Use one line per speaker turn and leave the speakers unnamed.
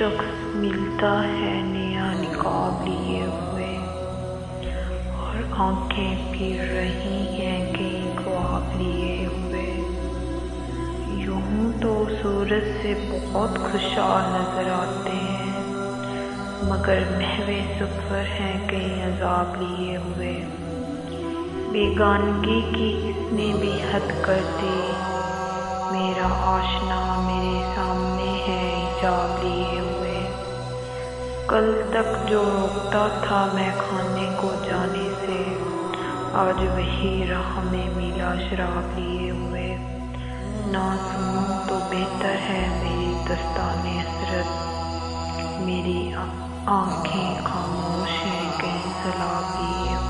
शख्स मिलता है नया निकाब लिए हुए, और आंखें फिर रही हैं कई ख्वाब लिए हुए। यूं तो सूरज से बहुत खुशहाल नजर आते हैं, मगर महवे सफ़र हैं कई अजाब लिए हुए। बेगानगी की इसने भी हद कर दी, मेरा आशना मेरे सामने है हिजाब लिए हुए। कल तक जो रोकता था मैं खाने को जाने से, आज वही राह में मिला शराब लिए हुए। ना सुनूं तो बेहतर है मेरी दस्ताने हसरत, मेरी आँखें खामोश हैं कहीं सलाब लिए हुए।